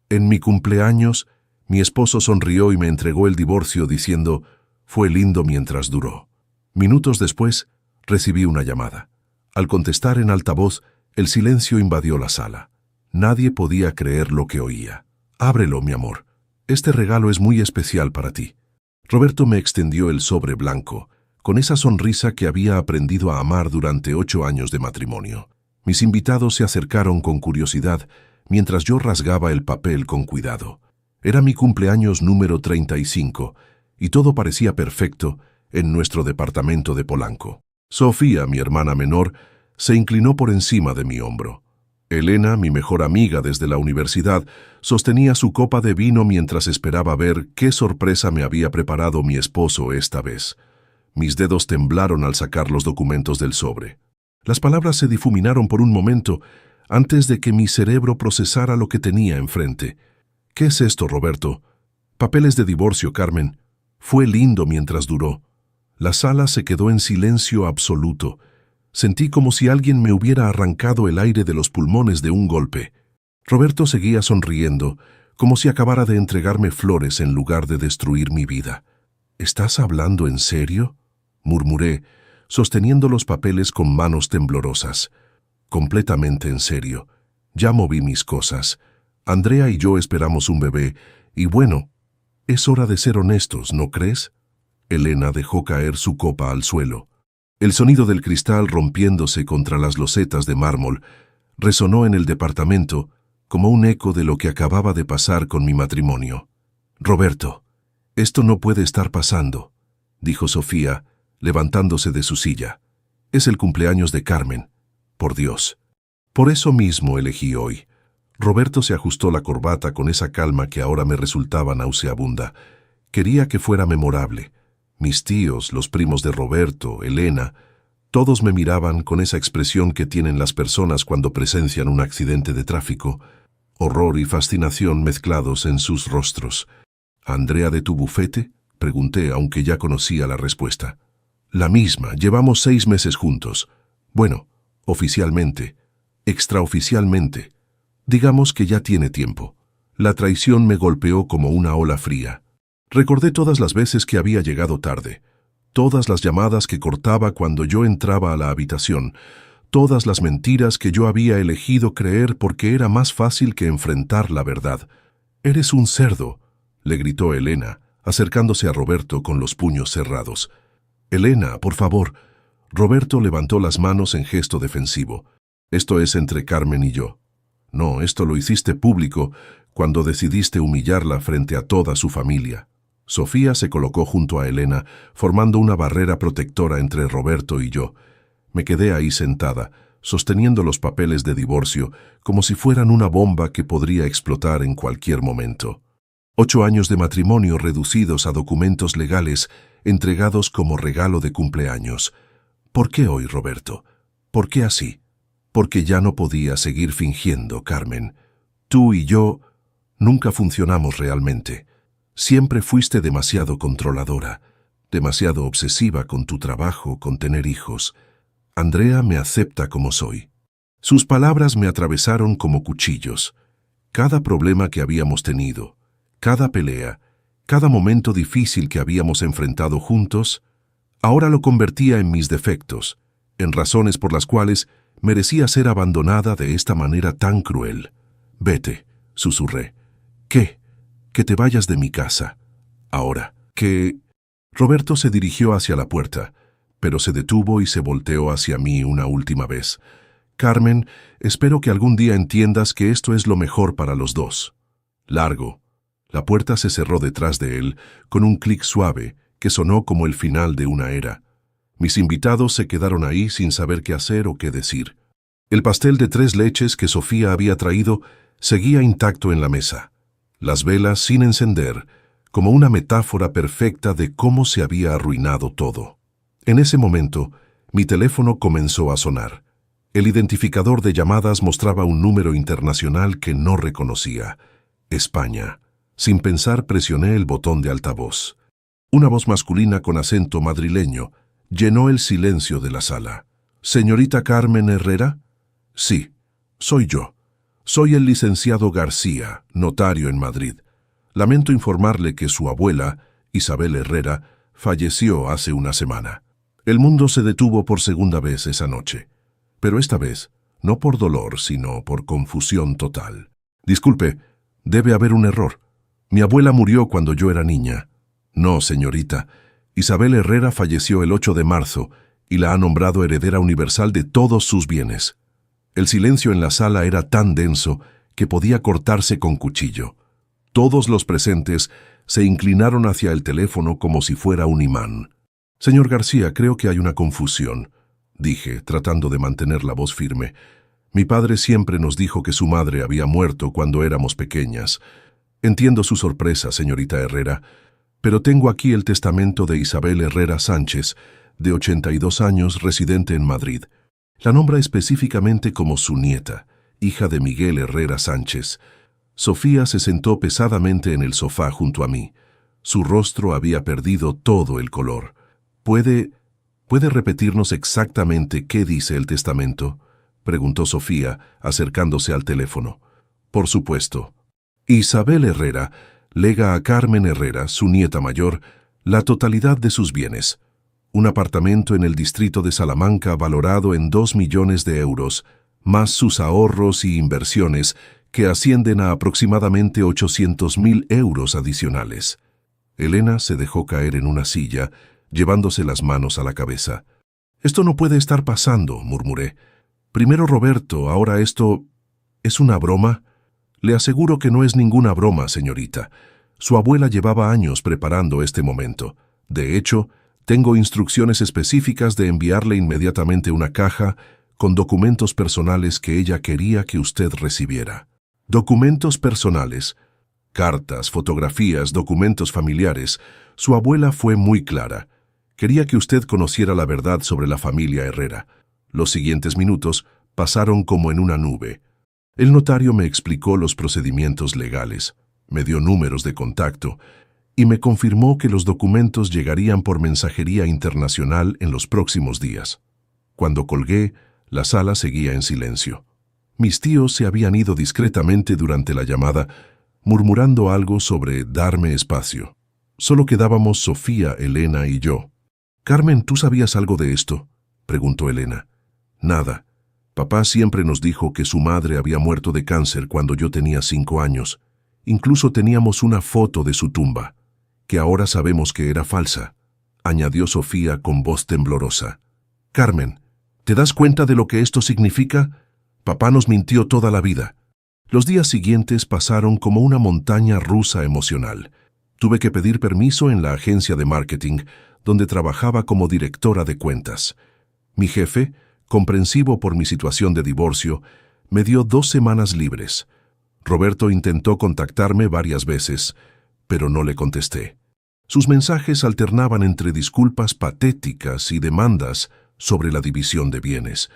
En mi cumpleaños, mi esposo sonrió y me entregó el divorcio diciendo, «Fue lindo mientras duró». Minutos después, recibí una llamada. Al contestar en altavoz, el silencio invadió la sala. Nadie podía creer lo que oía. «Ábrelo, mi amor. Este regalo es muy especial para ti». Roberto me extendió el sobre blanco, con esa sonrisa que había aprendido a amar durante 8 años de matrimonio. Mis invitados se acercaron con curiosidad, mientras yo rasgaba el papel con cuidado. Era mi cumpleaños número 35, y todo parecía perfecto en nuestro departamento de Polanco. Sofía, mi hermana menor, se inclinó por encima de mi hombro. Elena, mi mejor amiga desde la universidad, sostenía su copa de vino mientras esperaba ver qué sorpresa me había preparado mi esposo esta vez. Mis dedos temblaron al sacar los documentos del sobre. Las palabras se difuminaron por un momento antes de que mi cerebro procesara lo que tenía enfrente. «¿Qué es esto, Roberto?» «Papeles de divorcio, Carmen. Fue lindo mientras duró». La sala se quedó en silencio absoluto. Sentí como si alguien me hubiera arrancado el aire de los pulmones de un golpe. Roberto seguía sonriendo, como si acabara de entregarme flores en lugar de destruir mi vida. «¿Estás hablando en serio?», murmuré, sosteniendo los papeles con manos temblorosas. «Completamente en serio. Ya moví mis cosas. Andrea y yo esperamos un bebé, y bueno, es hora de ser honestos, ¿no crees?» Elena dejó caer su copa al suelo. El sonido del cristal rompiéndose contra las losetas de mármol resonó en el departamento como un eco de lo que acababa de pasar con mi matrimonio. «Roberto, esto no puede estar pasando», dijo Sofía, levantándose de su silla. «Es el cumpleaños de Carmen. Por Dios». Por eso mismo elegí hoy. Roberto se ajustó la corbata con esa calma que ahora me resultaba nauseabunda. Quería que fuera memorable. Mis tíos, los primos de Roberto, Elena, todos me miraban con esa expresión que tienen las personas cuando presencian un accidente de tráfico. Horror y fascinación mezclados en sus rostros. «¿Andrea de tu bufete?», pregunté, aunque ya conocía la respuesta. «La misma, llevamos 6 meses juntos. Bueno, oficialmente, extraoficialmente. Digamos que ya tiene tiempo». La traición me golpeó como una ola fría. Recordé todas las veces que había llegado tarde, todas las llamadas que cortaba cuando yo entraba a la habitación, todas las mentiras que yo había elegido creer porque era más fácil que enfrentar la verdad. «Eres un cerdo», le gritó Elena, acercándose a Roberto con los puños cerrados. «Elena, por favor». Roberto levantó las manos en gesto defensivo. «Esto es entre Carmen y yo». «No, esto lo hiciste público cuando decidiste humillarla frente a toda su familia». Sofía se colocó junto a Elena, formando una barrera protectora entre Roberto y yo. Me quedé ahí sentada, sosteniendo los papeles de divorcio como si fueran una bomba que podría explotar en cualquier momento. 8 años de matrimonio reducidos a documentos legales entregados como regalo de cumpleaños. ¿Por qué hoy, Roberto? ¿Por qué así? Porque ya no podía seguir fingiendo, Carmen. Tú y yo nunca funcionamos realmente. Siempre fuiste demasiado controladora, demasiado obsesiva con tu trabajo, con tener hijos. Andrea me acepta como soy. Sus palabras me atravesaron como cuchillos. Cada problema que habíamos tenido, cada pelea, cada momento difícil que habíamos enfrentado juntos, ahora lo convertía en mis defectos, en razones por las cuales merecía ser abandonada de esta manera tan cruel. «Vete», susurré. «¿Qué? Que te vayas de mi casa. Ahora, que...». Roberto se dirigió hacia la puerta, pero se detuvo y se volteó hacia mí una última vez. «Carmen, espero que algún día entiendas que esto es lo mejor para los dos». Largo. La puerta se cerró detrás de él, con un clic suave que sonó como el final de una era. Mis invitados se quedaron ahí sin saber qué hacer o qué decir. El pastel de 3 leches que Sofía había traído seguía intacto en la mesa. Las velas sin encender, como una metáfora perfecta de cómo se había arruinado todo. En ese momento, mi teléfono comenzó a sonar. El identificador de llamadas mostraba un número internacional que no reconocía. España. Sin pensar, presioné el botón de altavoz. Una voz masculina con acento madrileño llenó el silencio de la sala. «¿Señorita Carmen Herrera?» «Sí, soy yo». Soy el licenciado García, notario en Madrid. Lamento informarle que su abuela, Isabel Herrera, falleció hace una semana. El mundo se detuvo por segunda vez esa noche, pero esta vez no por dolor, sino por confusión total. Disculpe, debe haber un error. Mi abuela murió cuando yo era niña. No, señorita. Isabel Herrera falleció el 8 de marzo y la ha nombrado heredera universal de todos sus bienes. El silencio en la sala era tan denso que podía cortarse con cuchillo. Todos los presentes se inclinaron hacia el teléfono como si fuera un imán. Señor García, creo que hay una confusión, dije, tratando de mantener la voz firme. Mi padre siempre nos dijo que su madre había muerto cuando éramos pequeñas. Entiendo su sorpresa, señorita Herrera, pero tengo aquí el testamento de Isabel Herrera Sánchez, de 82 años, residente en Madrid. La nombra específicamente como su nieta, hija de Miguel Herrera Sánchez. Sofía se sentó pesadamente en el sofá junto a mí. Su rostro había perdido todo el color. ¿Puede repetirnos exactamente qué dice el testamento?, preguntó Sofía, acercándose al teléfono. Por supuesto. Isabel Herrera lega a Carmen Herrera, su nieta mayor, la totalidad de sus bienes. Un apartamento en el distrito de Salamanca valorado en 2 millones de euros, más sus ahorros y inversiones, que ascienden a aproximadamente 800.000 euros adicionales. Elena se dejó caer en una silla, llevándose las manos a la cabeza. «Esto no puede estar pasando», murmuré. «Primero Roberto, ahora esto... ¿es una broma?» «Le aseguro que no es ninguna broma, señorita. Su abuela llevaba años preparando este momento. De hecho, tengo instrucciones específicas de enviarle inmediatamente una caja con documentos personales que ella quería que usted recibiera». «Documentos personales». Cartas, fotografías, documentos familiares. Su abuela fue muy clara. Quería que usted conociera la verdad sobre la familia Herrera. Los siguientes minutos pasaron como en una nube. El notario me explicó los procedimientos legales, me dio números de contacto y me confirmó que los documentos llegarían por mensajería internacional en los próximos días. Cuando colgué, la sala seguía en silencio. Mis tíos se habían ido discretamente durante la llamada, murmurando algo sobre darme espacio. Solo quedábamos Sofía, Elena y yo. «Carmen, ¿tú sabías algo de esto?», preguntó Elena. «Nada. Papá siempre nos dijo que su madre había muerto de cáncer cuando yo tenía 5 años. Incluso teníamos una foto de su tumba, que ahora sabemos que era falsa», añadió Sofía con voz temblorosa. «Carmen, ¿te das cuenta de lo que esto significa? Papá nos mintió toda la vida». Los días siguientes pasaron como una montaña rusa emocional. Tuve que pedir permiso en la agencia de marketing, donde trabajaba como directora de cuentas. Mi jefe, comprensivo por mi situación de divorcio, me dio 2 semanas libres. Roberto intentó contactarme varias veces, pero no le contesté. Sus mensajes alternaban entre disculpas patéticas y demandas sobre la división de bienes.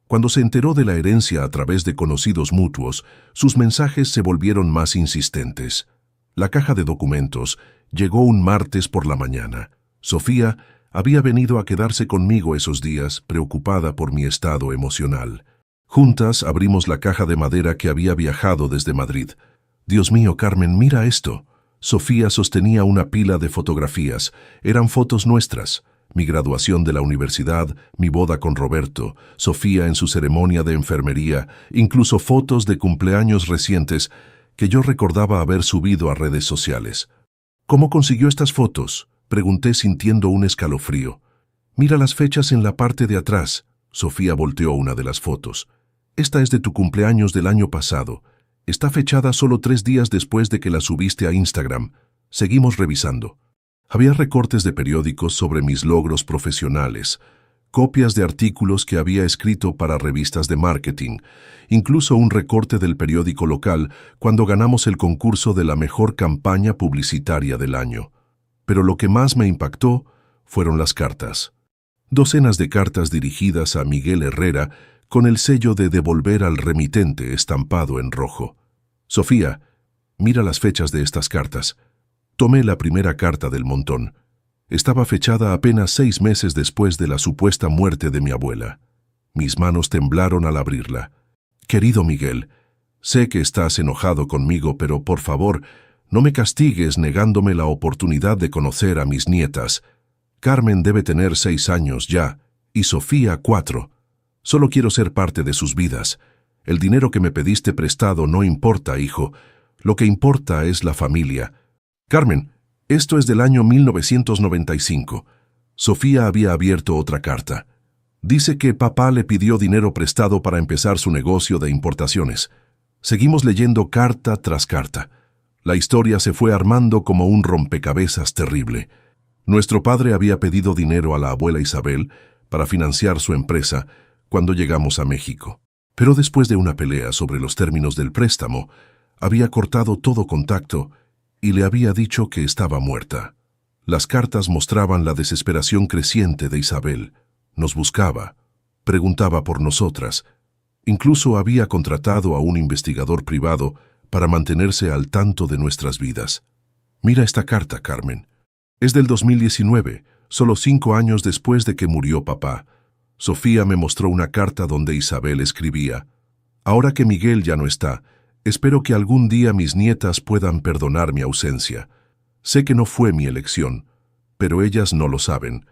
Cuando se enteró de la herencia a través de conocidos mutuos, sus mensajes se volvieron más insistentes. La caja de documentos llegó un martes por la mañana. Sofía había venido a quedarse conmigo esos días, preocupada por mi estado emocional. Juntas abrimos la caja de madera que había viajado desde Madrid. «Dios mío, Carmen, mira esto». Sofía sostenía una pila de fotografías. Eran fotos nuestras. Mi graduación de la universidad, mi boda con Roberto, Sofía en su ceremonia de enfermería, incluso fotos de cumpleaños recientes que yo recordaba haber subido a redes sociales. «¿Cómo consiguió estas fotos?», pregunté sintiendo un escalofrío. «Mira las fechas en la parte de atrás». Sofía volteó una de las fotos. «Esta es de tu cumpleaños del año pasado. Está fechada solo 3 días después de que la subiste a Instagram». Seguimos revisando. Había recortes de periódicos sobre mis logros profesionales, copias de artículos que había escrito para revistas de marketing, incluso un recorte del periódico local cuando ganamos el concurso de la mejor campaña publicitaria del año. Pero lo que más me impactó fueron las cartas. Docenas de cartas dirigidas a Miguel Herrera con el sello de devolver al remitente estampado en rojo. «Sofía, mira las fechas de estas cartas». Tomé la primera carta del montón. Estaba fechada apenas 6 meses después de la supuesta muerte de mi abuela. Mis manos temblaron al abrirla. «Querido Miguel, Sé que estás enojado conmigo, pero por favor, no me castigues negándome la oportunidad de conocer a mis nietas. Carmen debe tener 6 años ya, y Sofía 4. Solo quiero ser parte de sus vidas. El dinero que me pediste prestado no importa, hijo. Lo que importa es la familia. Carmen, esto es del año 1995. Sofía había abierto otra carta. Dice que papá le pidió dinero prestado para empezar su negocio de importaciones. Seguimos leyendo carta tras carta. La historia se fue armando como un rompecabezas terrible. Nuestro padre había pedido dinero a la abuela Isabel para financiar su empresa cuando llegamos a México. Pero después de una pelea sobre los términos del préstamo, había cortado todo contacto y le había dicho que estaba muerta. Las cartas mostraban la desesperación creciente de Isabel. Nos buscaba, preguntaba por nosotras. Incluso había contratado a un investigador privado para mantenerse al tanto de nuestras vidas. Mira esta carta, Carmen. Es del 2019, solo 5 años después de que murió papá. Sofía me mostró una carta donde Isabel escribía: «Ahora que Miguel ya no está, espero que algún día mis nietas puedan perdonar mi ausencia. Sé que no fue mi elección, pero ellas no lo saben.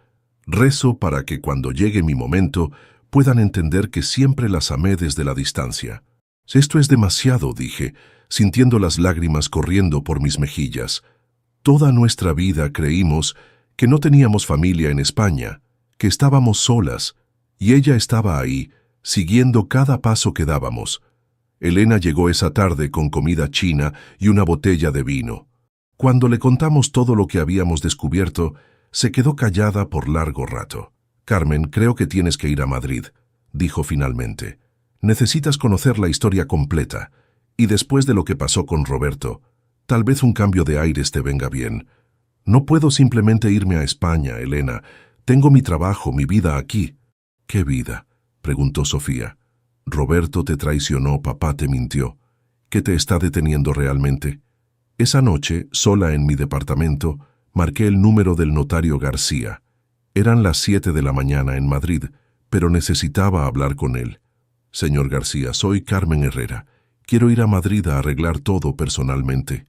Rezo para que cuando llegue mi momento puedan entender que siempre las amé desde la distancia». Esto es demasiado, dije, sintiendo las lágrimas corriendo por mis mejillas. Toda nuestra vida creímos que no teníamos familia en España, que estábamos solas, y ella estaba ahí, siguiendo cada paso que dábamos. Elena llegó esa tarde con comida china y una botella de vino. Cuando le contamos todo lo que habíamos descubierto, se quedó callada por largo rato. «Carmen, creo que tienes que ir a Madrid», dijo finalmente. «Necesitas conocer la historia completa, y después de lo que pasó con Roberto, tal vez un cambio de aires te venga bien. No puedo simplemente irme a España, Elena. Tengo mi trabajo, mi vida aquí». «¿Qué vida?», preguntó Sofía. «Roberto te traicionó, papá te mintió. ¿Qué te está deteniendo realmente?» Esa noche, sola en mi departamento, marqué el número del notario García. Eran las 7 de la mañana en Madrid, pero necesitaba hablar con él. «Señor García, soy Carmen Herrera. Quiero ir a Madrid a arreglar todo personalmente».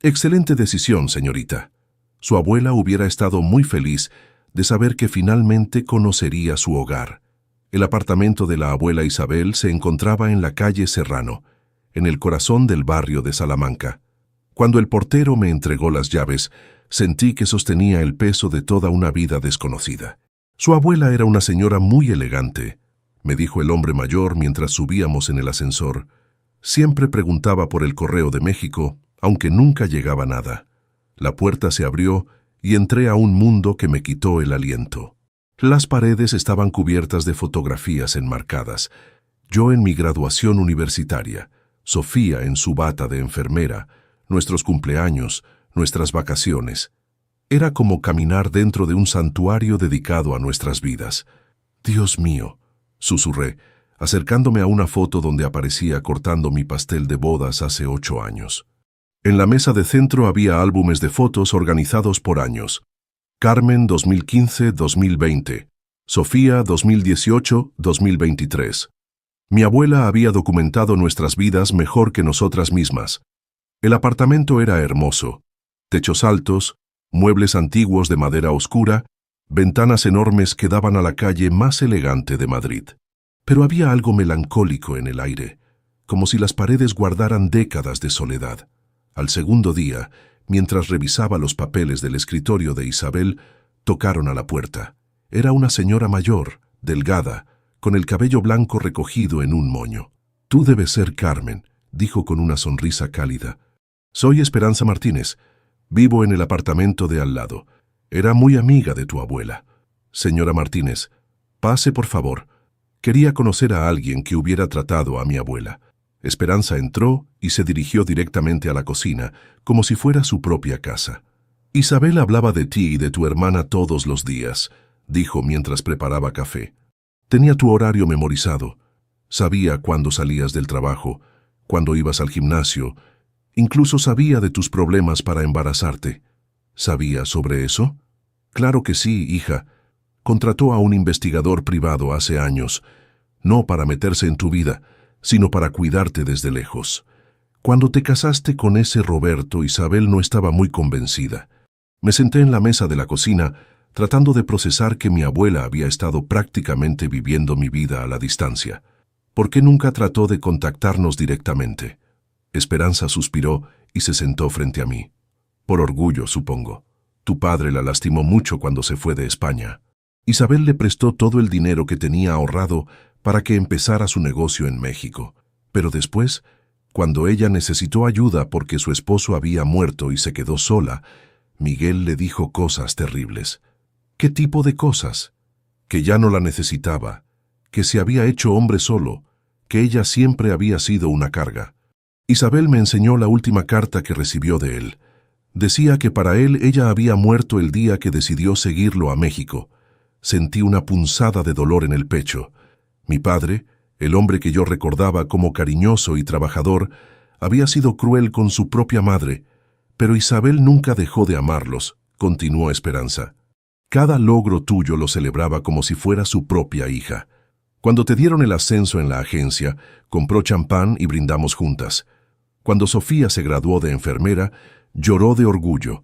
«Excelente decisión, señorita». Su abuela hubiera estado muy feliz de saber que finalmente conocería su hogar. El apartamento de la abuela Isabel se encontraba en la calle Serrano, en el corazón del barrio de Salamanca. Cuando el portero me entregó las llaves, sentí que sostenía el peso de toda una vida desconocida. «Su abuela era una señora muy elegante», me dijo el hombre mayor mientras subíamos en el ascensor. «Siempre preguntaba por el correo de México, aunque nunca llegaba nada». La puerta se abrió y entré a un mundo que me quitó el aliento. Las paredes estaban cubiertas de fotografías enmarcadas. Yo en mi graduación universitaria, Sofía en su bata de enfermera, nuestros cumpleaños, nuestras vacaciones. Era como caminar dentro de un santuario dedicado a nuestras vidas. «Dios mío», susurré, acercándome a una foto donde aparecía cortando mi pastel de bodas hace 8 años. En la mesa de centro había álbumes de fotos organizados por años. Carmen 2015-2020, Sofía 2018-2023. Mi abuela había documentado nuestras vidas mejor que nosotras mismas. El apartamento era hermoso. Techos altos, muebles antiguos de madera oscura, ventanas enormes que daban a la calle más elegante de Madrid. Pero había algo melancólico en el aire, como si las paredes guardaran décadas de soledad. Al segundo día, mientras revisaba los papeles del escritorio de Isabel, tocaron a la puerta. Era una señora mayor, delgada, con el cabello blanco recogido en un moño. «Tú debes ser Carmen», dijo con una sonrisa cálida. «Soy Esperanza Martínez. Vivo en el apartamento de al lado. Era muy amiga de tu abuela». «Señora Martínez, pase por favor. Quería conocer a alguien que hubiera tratado a mi abuela». Esperanza entró y se dirigió directamente a la cocina, como si fuera su propia casa. «Isabel hablaba de ti y de tu hermana todos los días», dijo mientras preparaba café. «Tenía tu horario memorizado. Sabía cuándo salías del trabajo, cuándo ibas al gimnasio. Incluso sabía de tus problemas para embarazarte». «¿Sabía sobre eso?» «Claro que sí, hija. Contrató a un investigador privado hace años, no para meterse en tu vida, sino para cuidarte desde lejos. Cuando te casaste con ese Roberto, Isabel no estaba muy convencida. Me senté en la mesa de la cocina, tratando de procesar que mi abuela había estado prácticamente viviendo mi vida a la distancia. ¿Por qué nunca trató de contactarnos directamente? Esperanza suspiró y se sentó frente a mí. Por orgullo, supongo. Tu padre la lastimó mucho cuando se fue de España. Isabel le prestó todo el dinero que tenía ahorrado para que empezara su negocio en México. Pero después, cuando ella necesitó ayuda porque su esposo había muerto y se quedó sola, Miguel le dijo cosas terribles. ¿Qué tipo de cosas? Que ya no la necesitaba, que se había hecho hombre solo, que ella siempre había sido una carga. Isabel me enseñó la última carta que recibió de él. Decía que para él ella había muerto el día que decidió seguirlo a México. Sentí una punzada de dolor en el pecho. Mi padre, el hombre que yo recordaba como cariñoso y trabajador, había sido cruel con su propia madre, pero Isabel nunca dejó de amarlos, continuó Esperanza. Cada logro tuyo lo celebraba como si fuera su propia hija. Cuando te dieron el ascenso en la agencia, compró champán y brindamos juntas. Cuando Sofía se graduó de enfermera, lloró de orgullo.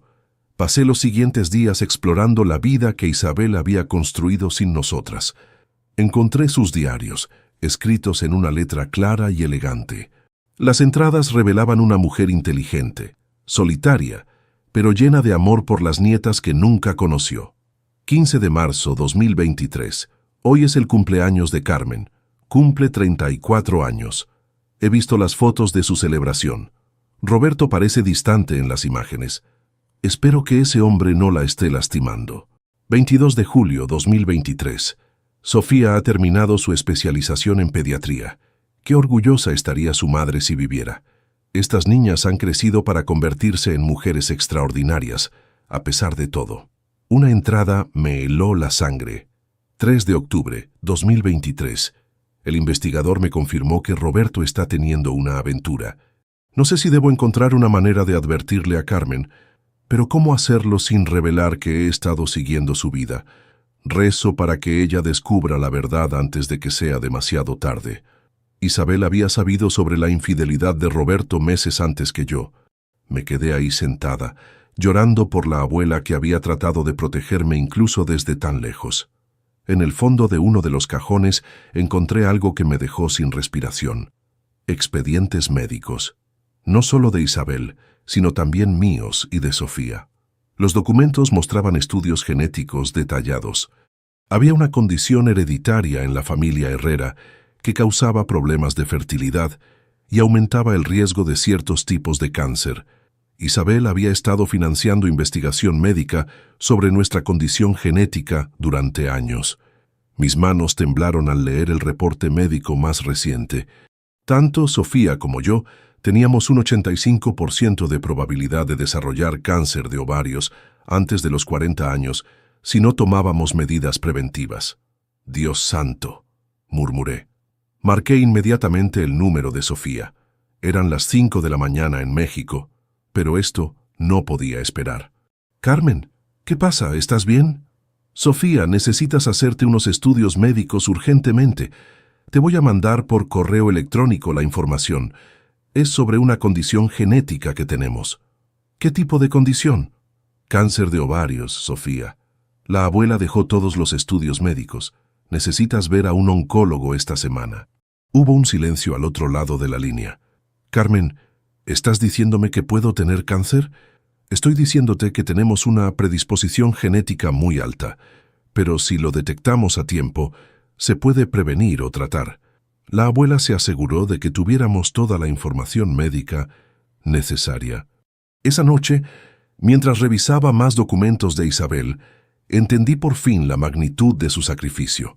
Pasé los siguientes días explorando la vida que Isabel había construido sin nosotras. Encontré sus diarios, escritos en una letra clara y elegante. Las entradas revelaban una mujer inteligente, solitaria, pero llena de amor por las nietas que nunca conoció. 15 de marzo 2023. Hoy es el cumpleaños de Carmen. Cumple 34 años. He visto las fotos de su celebración. Roberto parece distante en las imágenes. Espero que ese hombre no la esté lastimando. 22 de julio 2023. Sofía ha terminado su especialización en pediatría. Qué orgullosa estaría su madre si viviera. Estas niñas han crecido para convertirse en mujeres extraordinarias, a pesar de todo. Una entrada me heló la sangre. 3 de octubre 2023. El investigador me confirmó que Roberto está teniendo una aventura. No sé si debo encontrar una manera de advertirle a Carmen, pero ¿cómo hacerlo sin revelar que he estado siguiendo su vida? Rezo para que ella descubra la verdad antes de que sea demasiado tarde. Isabel había sabido sobre la infidelidad de Roberto meses antes que yo. Me quedé ahí sentada, llorando por la abuela que había tratado de protegerme incluso desde tan lejos. En el fondo de uno de los cajones encontré algo que me dejó sin respiración. Expedientes médicos. No solo de Isabel, sino también míos y de Sofía. Los documentos mostraban estudios genéticos detallados. Había una condición hereditaria en la familia Herrera que causaba problemas de fertilidad y aumentaba el riesgo de ciertos tipos de cáncer. Isabel había estado financiando investigación médica sobre nuestra condición genética durante años. Mis manos temblaron al leer el reporte médico más reciente. Tanto Sofía como yo teníamos un 85% de probabilidad de desarrollar cáncer de ovarios antes de los 40 años si no tomábamos medidas preventivas. Dios santo, murmuré. Marqué inmediatamente el número de Sofía. Eran las 5 de la mañana en México, pero esto no podía esperar. Carmen, ¿qué pasa? ¿Estás bien? Sofía, necesitas hacerte unos estudios médicos urgentemente. Te voy a mandar por correo electrónico la información. Es sobre una condición genética que tenemos. ¿Qué tipo de condición? Cáncer de ovarios, Sofía. La abuela dejó todos los estudios médicos. Necesitas ver a un oncólogo esta semana. Hubo un silencio al otro lado de la línea. Carmen, ¿estás diciéndome que puedo tener cáncer? Estoy diciéndote que tenemos una predisposición genética muy alta, pero si lo detectamos a tiempo, se puede prevenir o tratar. La abuela se aseguró de que tuviéramos toda la información médica necesaria. Esa noche, mientras revisaba más documentos de Isabel, entendí por fin la magnitud de su sacrificio.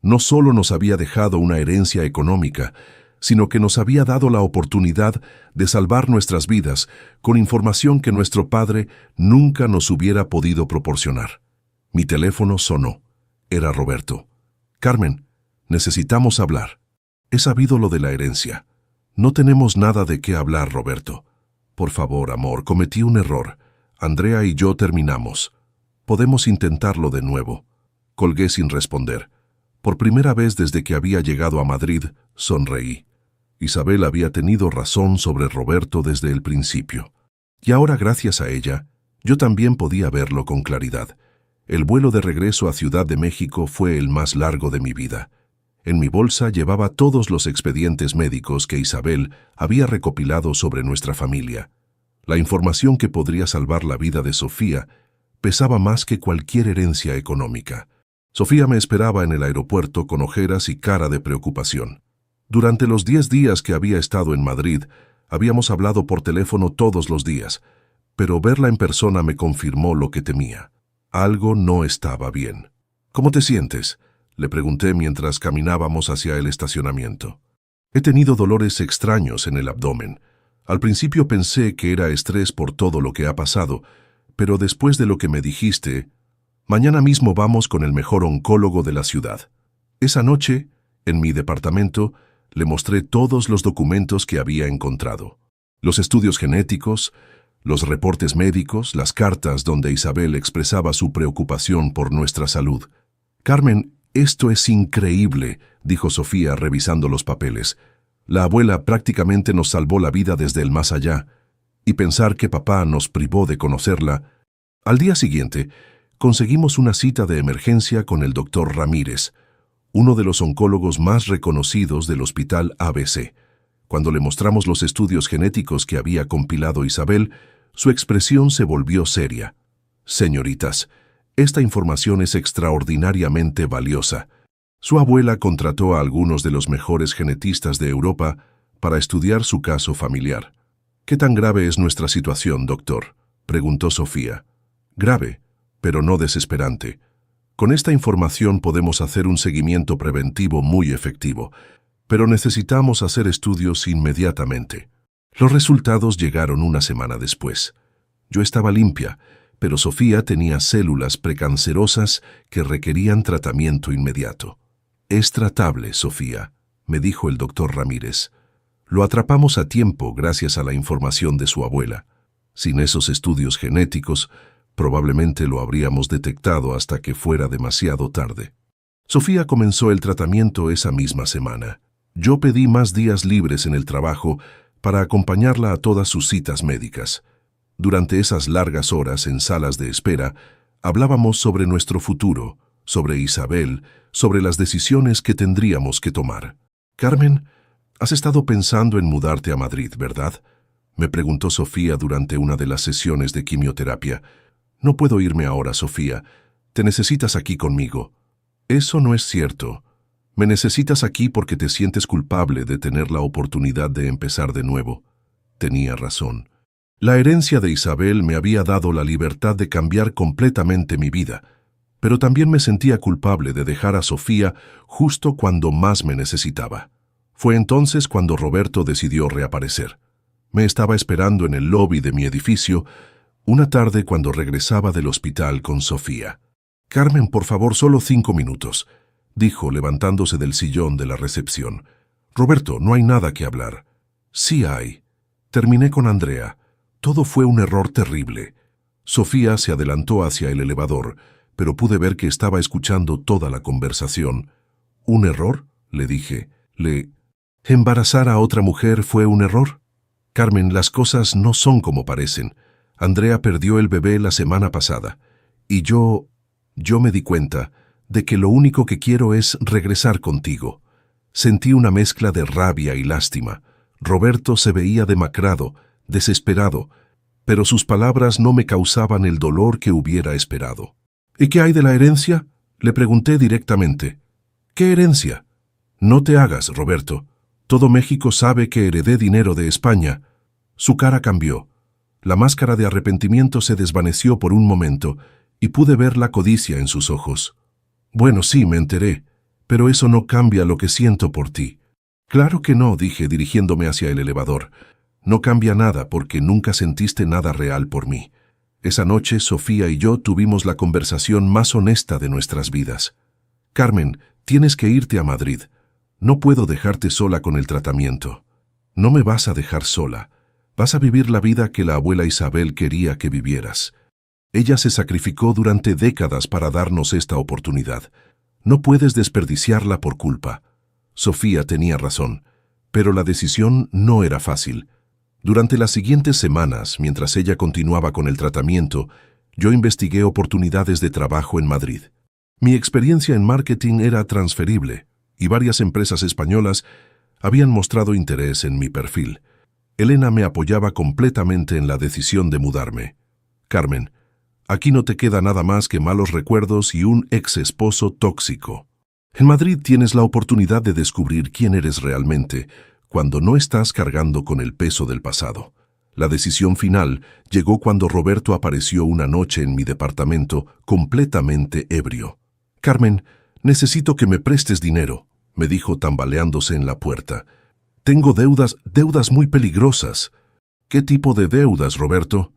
No solo nos había dejado una herencia económica, sino que nos había dado la oportunidad de salvar nuestras vidas con información que nuestro padre nunca nos hubiera podido proporcionar. Mi teléfono sonó. Era Roberto. Carmen, necesitamos hablar. He sabido lo de la herencia. No tenemos nada de qué hablar, Roberto. Por favor, amor, cometí un error. Andrea y yo terminamos. Podemos intentarlo de nuevo. Colgué sin responder. Por primera vez desde que había llegado a Madrid, sonreí. Isabel había tenido razón sobre Roberto desde el principio. Y ahora, gracias a ella, yo también podía verlo con claridad. El vuelo de regreso a Ciudad de México fue el más largo de mi vida. En mi bolsa llevaba todos los expedientes médicos que Isabel había recopilado sobre nuestra familia. La información que podría salvar la vida de Sofía pesaba más que cualquier herencia económica. Sofía me esperaba en el aeropuerto con ojeras y cara de preocupación. Durante los 10 días que había estado en Madrid, habíamos hablado por teléfono todos los días, pero verla en persona me confirmó lo que temía. Algo no estaba bien. ¿Cómo te sientes?, le pregunté mientras caminábamos hacia el estacionamiento. He tenido dolores extraños en el abdomen. Al principio pensé que era estrés por todo lo que ha pasado, pero después de lo que me dijiste, mañana mismo vamos con el mejor oncólogo de la ciudad. Esa noche, en mi departamento, le mostré todos los documentos que había encontrado. Los estudios genéticos, los reportes médicos, las cartas donde Isabel expresaba su preocupación por nuestra salud. «Carmen, esto es increíble», dijo Sofía revisando los papeles. «La abuela prácticamente nos salvó la vida desde el más allá. Y pensar que papá nos privó de conocerla». Al día siguiente, conseguimos una cita de emergencia con el doctor Ramírez, uno de los oncólogos más reconocidos del Hospital ABC. Cuando le mostramos los estudios genéticos que había compilado Isabel, su expresión se volvió seria. «Señoritas, esta información es extraordinariamente valiosa. Su abuela contrató a algunos de los mejores genetistas de Europa para estudiar su caso familiar». «¿Qué tan grave es nuestra situación, doctor?», preguntó Sofía. «Grave, pero no desesperante. Con esta información podemos hacer un seguimiento preventivo muy efectivo, pero necesitamos hacer estudios inmediatamente». Los resultados llegaron una semana después. Yo estaba limpia, pero Sofía tenía células precancerosas que requerían tratamiento inmediato. «Es tratable, Sofía», me dijo el doctor Ramírez. «Lo atrapamos a tiempo gracias a la información de su abuela. Sin esos estudios genéticos, probablemente lo habríamos detectado hasta que fuera demasiado tarde». Sofía comenzó el tratamiento esa misma semana. Yo pedí más días libres en el trabajo para acompañarla a todas sus citas médicas. Durante esas largas horas en salas de espera, hablábamos sobre nuestro futuro, sobre Isabel, sobre las decisiones que tendríamos que tomar. «Carmen, has estado pensando en mudarte a Madrid, ¿verdad?», me preguntó Sofía durante una de las sesiones de quimioterapia. «No puedo irme ahora, Sofía. Te necesitas aquí conmigo». «Eso no es cierto. Me necesitas aquí porque te sientes culpable de tener la oportunidad de empezar de nuevo». Tenía razón. La herencia de Isabel me había dado la libertad de cambiar completamente mi vida, pero también me sentía culpable de dejar a Sofía justo cuando más me necesitaba. Fue entonces cuando Roberto decidió reaparecer. Me estaba esperando en el lobby de mi edificio una tarde cuando regresaba del hospital con Sofía. «Carmen, por favor, solo 5 minutos», dijo levantándose del sillón de la recepción. «Roberto, no hay nada que hablar». «Sí hay. Terminé con Andrea. Todo fue un error terrible». Sofía se adelantó hacia el elevador, pero pude ver que estaba escuchando toda la conversación. «¿Un error?», le dije. «¿Embarazar a otra mujer fue un error? Carmen, las cosas no son como parecen. Andrea perdió el bebé la semana pasada. Y yo me di cuenta de que lo único que quiero es regresar contigo». Sentí una mezcla de rabia y lástima. Roberto se veía demacrado, desesperado, pero sus palabras no me causaban el dolor que hubiera esperado. «¿Y qué hay de la herencia?», le pregunté directamente. «¿Qué herencia?». «No te hagas, Roberto. Todo México sabe que heredé dinero de España». Su cara cambió. La máscara de arrepentimiento se desvaneció por un momento y pude ver la codicia en sus ojos. «Bueno, sí, me enteré, pero eso no cambia lo que siento por ti». «Claro que no», dije dirigiéndome hacia el elevador. «No cambia nada porque nunca sentiste nada real por mí». Esa noche, Sofía y yo tuvimos la conversación más honesta de nuestras vidas. «Carmen, tienes que irte a Madrid. No puedo dejarte sola con el tratamiento». «No me vas a dejar sola. Vas a vivir la vida que la abuela Isabel quería que vivieras. Ella se sacrificó durante décadas para darnos esta oportunidad. No puedes desperdiciarla por culpa». Sofía tenía razón, Pero la decisión no era fácil. Durante las siguientes semanas, mientras ella continuaba con el tratamiento, yo investigué oportunidades de trabajo en Madrid. Mi experiencia en marketing era transferible y varias empresas españolas habían mostrado interés en mi perfil. Elena me apoyaba completamente en la decisión de mudarme. Carmen, aquí no te queda nada más que malos recuerdos y un ex esposo tóxico. En Madrid tienes la oportunidad de descubrir quién eres realmente cuando no estás cargando con el peso del pasado. La decisión final llegó cuando Roberto apareció una noche en mi departamento completamente ebrio. Carmen, necesito que me prestes dinero, me dijo tambaleándose en la puerta. Tengo deudas muy peligrosas. ¿Qué tipo de deudas, Roberto?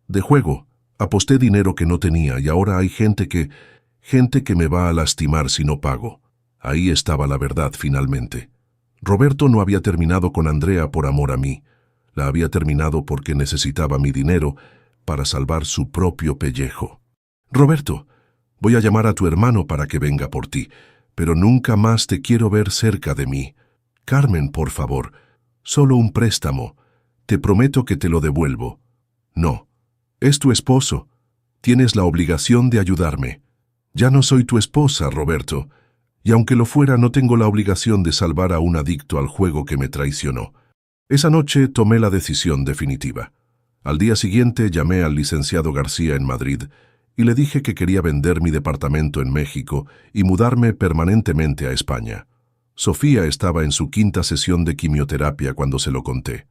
De juego. Aposté dinero que no tenía y ahora hay gente que me va a lastimar si no pago. Ahí estaba la verdad finalmente. Roberto no había terminado con Andrea por amor a mí. La había terminado porque necesitaba mi dinero para salvar su propio pellejo. Roberto, voy a llamar a tu hermano para que venga por ti, pero nunca más te quiero ver cerca de mí. Carmen, por favor, solo un préstamo. Te prometo que te lo devuelvo. No, es tu esposo. Tienes la obligación de ayudarme. Ya no soy tu esposa, Roberto, y aunque lo fuera, no tengo la obligación de salvar a un adicto al juego que me traicionó. Esa noche tomé la decisión definitiva. Al día siguiente llamé al licenciado García en Madrid y le dije que quería vender mi departamento en México y mudarme permanentemente a España. Sofía estaba en su 5ª sesión de quimioterapia cuando se lo conté.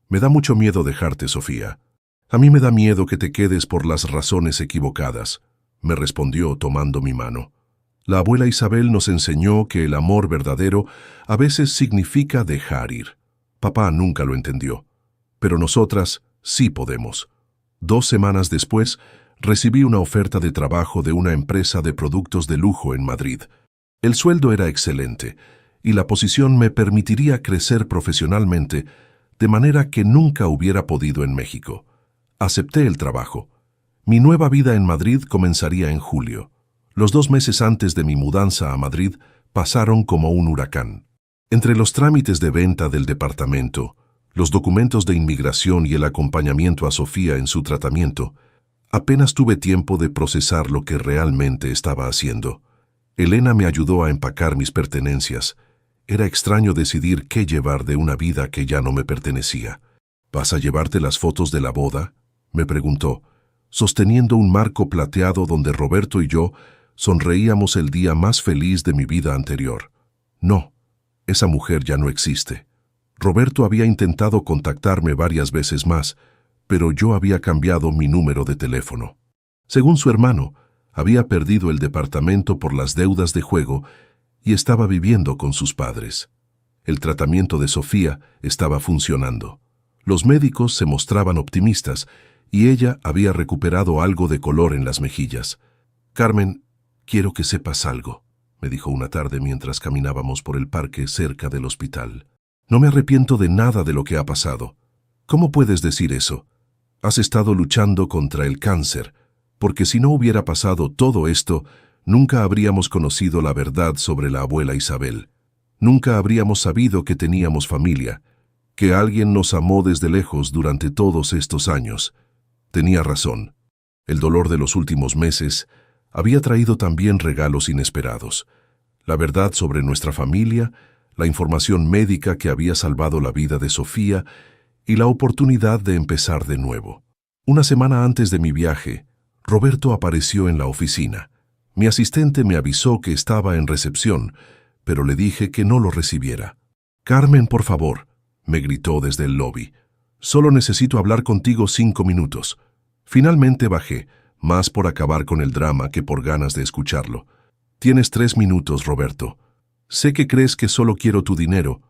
Me da mucho miedo dejarte, Sofía. A mí me da miedo que te quedes por las razones equivocadas, me respondió tomando mi mano. La abuela Isabel nos enseñó que el amor verdadero a veces significa dejar ir. Papá nunca lo entendió, pero nosotras sí podemos. 2 semanas después, recibí una oferta de trabajo de una empresa de productos de lujo en Madrid. El sueldo era excelente y la posición me permitiría crecer profesionalmente de manera que nunca hubiera podido en México. Acepté el trabajo. Mi nueva vida en Madrid comenzaría en julio. Los 2 meses antes de mi mudanza a Madrid pasaron como un huracán. Entre los trámites de venta del departamento, los documentos de inmigración y el acompañamiento a Sofía en su tratamiento, apenas tuve tiempo de procesar lo que realmente estaba haciendo. Elena me ayudó a empacar mis pertenencias. Era extraño decidir qué llevar de una vida que ya no me pertenecía. ¿Vas a llevarte las fotos de la boda?, me preguntó, sosteniendo un marco plateado donde Roberto y yo sonreíamos el día más feliz de mi vida anterior. No, esa mujer ya no existe. Roberto había intentado contactarme varias veces más, pero yo había cambiado mi número de teléfono. Según su hermano, había perdido el departamento por las deudas de juego y estaba viviendo con sus padres. El tratamiento de Sofía estaba funcionando. Los médicos se mostraban optimistas y ella había recuperado algo de color en las mejillas. Carmen, quiero que sepas algo, me dijo una tarde mientras caminábamos por el parque cerca del hospital. No me arrepiento de nada de lo que ha pasado. ¿Cómo puedes decir eso? Has estado luchando contra el cáncer, porque si no hubiera pasado todo esto, nunca habríamos conocido la verdad sobre la abuela Isabel. Nunca habríamos sabido que teníamos familia, que alguien nos amó desde lejos durante todos estos años. Tenía razón. El dolor de los últimos meses había traído también regalos inesperados. La verdad sobre nuestra familia, la información médica que había salvado la vida de Sofía y la oportunidad de empezar de nuevo. Una semana antes de mi viaje, Roberto apareció en la oficina. Mi asistente me avisó que estaba en recepción, pero le dije que no lo recibiera. «Carmen, por favor», me gritó desde el lobby. «Solo necesito hablar contigo 5 minutos». Finalmente bajé, más por acabar con el drama que por ganas de escucharlo. «Tienes 3 minutos, Roberto. Sé que crees que solo quiero tu dinero,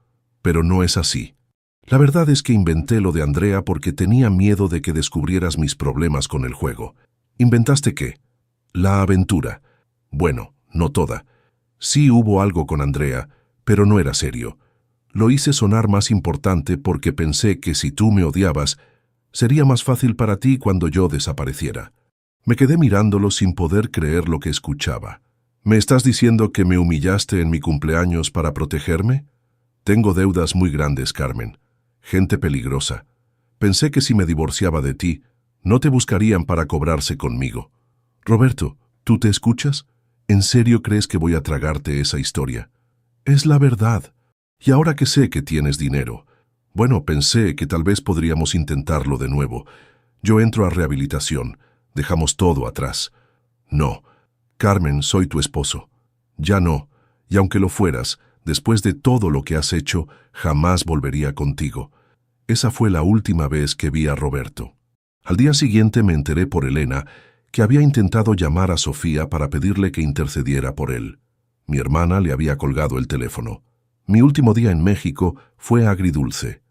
pero no es así. La verdad es que inventé lo de Andrea porque tenía miedo de que descubrieras mis problemas con el juego. ¿Inventaste qué? La aventura. Bueno, no toda. Sí hubo algo con Andrea, pero no era serio. Lo hice sonar más importante porque pensé que si tú me odiabas, sería más fácil para ti cuando yo desapareciera». Me quedé mirándolo sin poder creer lo que escuchaba. «¿Me estás diciendo que me humillaste en mi cumpleaños para protegerme?» Tengo deudas muy grandes, Carmen. Gente peligrosa. Pensé que si me divorciaba de ti, no te buscarían para cobrarse conmigo. Roberto, ¿tú te escuchas? ¿En serio crees que voy a tragarte esa historia? Es la verdad. Y ahora que sé que tienes dinero, bueno, pensé que tal vez podríamos intentarlo de nuevo. Yo entro a rehabilitación. Dejamos todo atrás. No. Carmen, soy tu esposo. Ya no. Y aunque lo fueras, después de todo lo que has hecho, jamás volvería contigo. Esa fue la última vez que vi a Roberto. Al día siguiente me enteré por Elena que había intentado llamar a Sofía para pedirle que intercediera por él. Mi hermana le había colgado el teléfono. Mi último día en México fue agridulce.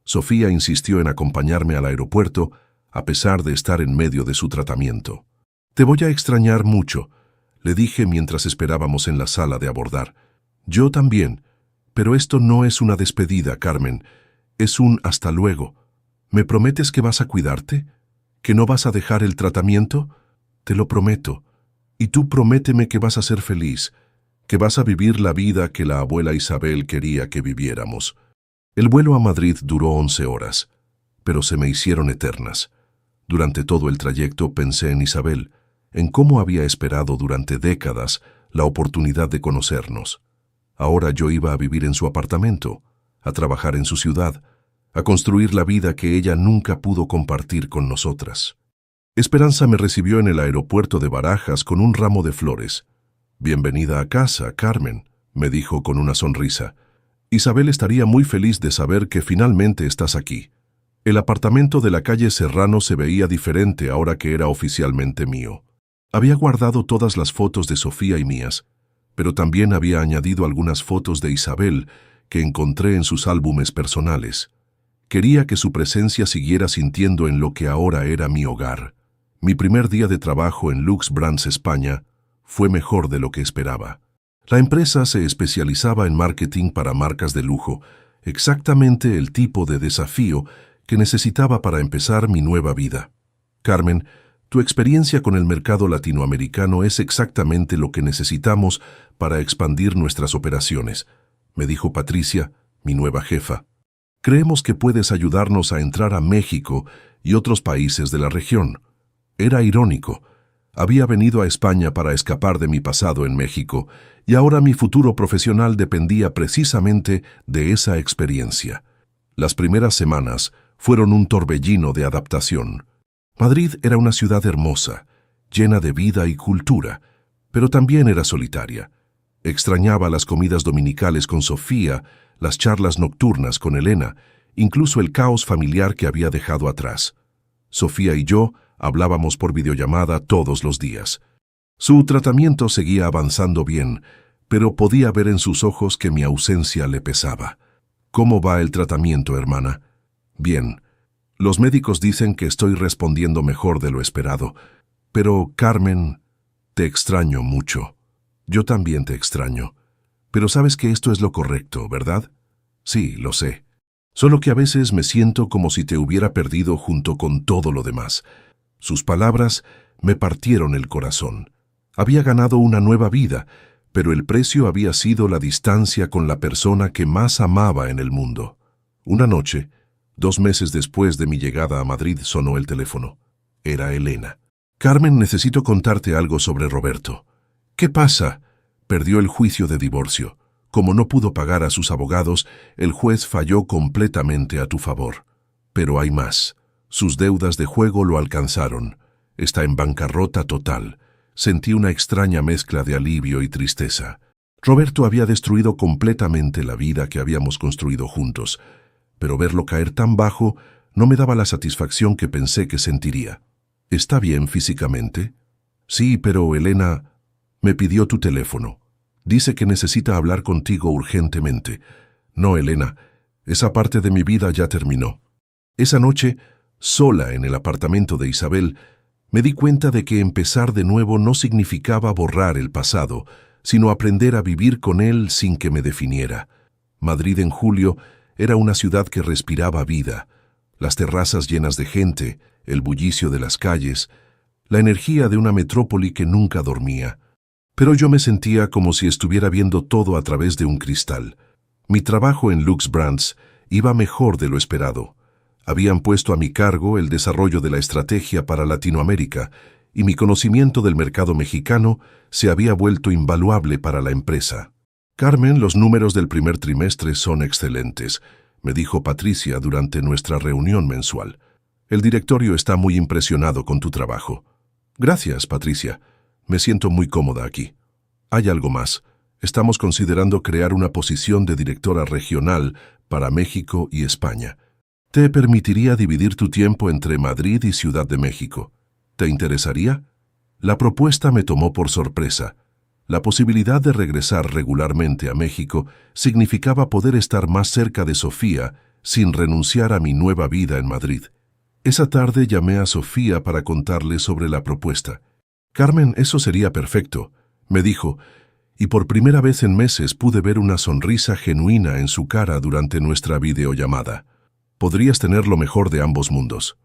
Sofía insistió en acompañarme al aeropuerto, a pesar de estar en medio de su tratamiento. Te voy a extrañar mucho, le dije mientras esperábamos en la sala de abordar. Yo también, pero esto no es una despedida, Carmen. Es un hasta luego. ¿Me prometes que vas a cuidarte? ¿Que no vas a dejar el tratamiento? Te lo prometo. Y tú prométeme que vas a ser feliz, que vas a vivir la vida que la abuela Isabel quería que viviéramos. El vuelo a Madrid duró 11 horas, pero se me hicieron eternas. Durante todo el trayecto pensé en Isabel, en cómo había esperado durante décadas la oportunidad de conocernos. Ahora yo iba a vivir en su apartamento, a trabajar en su ciudad, a construir la vida que ella nunca pudo compartir con nosotras. Esperanza me recibió en el aeropuerto de Barajas con un ramo de flores. «Bienvenida a casa, Carmen», me dijo con una sonrisa. «Isabel estaría muy feliz de saber que finalmente estás aquí». El apartamento de la calle Serrano se veía diferente ahora que era oficialmente mío. Había guardado todas las fotos de Sofía y mías, pero también había añadido algunas fotos de Isabel que encontré en sus álbumes personales. Quería que su presencia siguiera sintiendo en lo que ahora era mi hogar. Mi primer día de trabajo en Lux Brands España fue mejor de lo que esperaba. La empresa se especializaba en marketing para marcas de lujo, exactamente el tipo de desafío que necesitaba para empezar mi nueva vida. Carmen, tu experiencia con el mercado latinoamericano es exactamente lo que necesitamos para expandir nuestras operaciones, me dijo Patricia, mi nueva jefa. Creemos que puedes ayudarnos a entrar a México y otros países de la región. Era irónico. Había venido a España para escapar de mi pasado en México y ahora mi futuro profesional dependía precisamente de esa experiencia. Las primeras semanas fueron un torbellino de adaptación. Madrid era una ciudad hermosa, llena de vida y cultura, pero también era solitaria. Extrañaba las comidas dominicales con Sofía, las charlas nocturnas con Elena, incluso el caos familiar que había dejado atrás. Sofía y yo hablábamos por videollamada todos los días. Su tratamiento seguía avanzando bien, pero podía ver en sus ojos que mi ausencia le pesaba. ¿Cómo va el tratamiento, hermana? Bien. Los médicos dicen que estoy respondiendo mejor de lo esperado. Pero, Carmen, te extraño mucho. Yo también te extraño. Pero sabes que esto es lo correcto, ¿verdad? Sí, lo sé. Solo que a veces me siento como si te hubiera perdido junto con todo lo demás. Sus palabras me partieron el corazón. Había ganado una nueva vida, pero el precio había sido la distancia con la persona que más amaba en el mundo. Una noche, 2 meses después de mi llegada a Madrid, sonó el teléfono. Era Elena. «Carmen, necesito contarte algo sobre Roberto». «¿Qué pasa?» «Perdió el juicio de divorcio. Como no pudo pagar a sus abogados, el juez falló completamente a tu favor. Pero hay más. Sus deudas de juego lo alcanzaron. Está en bancarrota total». Sentí una extraña mezcla de alivio y tristeza. Roberto había destruido completamente la vida que habíamos construido juntos, pero verlo caer tan bajo no me daba la satisfacción que pensé que sentiría. «¿Está bien físicamente?» «Sí, pero Elena me pidió tu teléfono. Dice que necesita hablar contigo urgentemente». «No, Elena, esa parte de mi vida ya terminó». Esa noche, sola en el apartamento de Isabel, me di cuenta de que empezar de nuevo no significaba borrar el pasado, sino aprender a vivir con él sin que me definiera. Madrid en julio era una ciudad que respiraba vida, las terrazas llenas de gente, el bullicio de las calles, la energía de una metrópoli que nunca dormía. Pero yo me sentía como si estuviera viendo todo a través de un cristal. Mi trabajo en Lux Brands iba mejor de lo esperado. Habían puesto a mi cargo el desarrollo de la estrategia para Latinoamérica y mi conocimiento del mercado mexicano se había vuelto invaluable para la empresa. Carmen, los números del primer trimestre son excelentes, me dijo Patricia durante nuestra reunión mensual. El directorio está muy impresionado con tu trabajo. Gracias, Patricia. Me siento muy cómoda aquí. Hay algo más. Estamos considerando crear una posición de directora regional para México y España. Te permitiría dividir tu tiempo entre Madrid y Ciudad de México. ¿Te interesaría? La propuesta me tomó por sorpresa. La posibilidad de regresar regularmente a México significaba poder estar más cerca de Sofía sin renunciar a mi nueva vida en Madrid. Esa tarde llamé a Sofía para contarle sobre la propuesta. Carmen, eso sería perfecto, me dijo, y por primera vez en meses pude ver una sonrisa genuina en su cara durante nuestra videollamada. Podrías tener lo mejor de ambos mundos.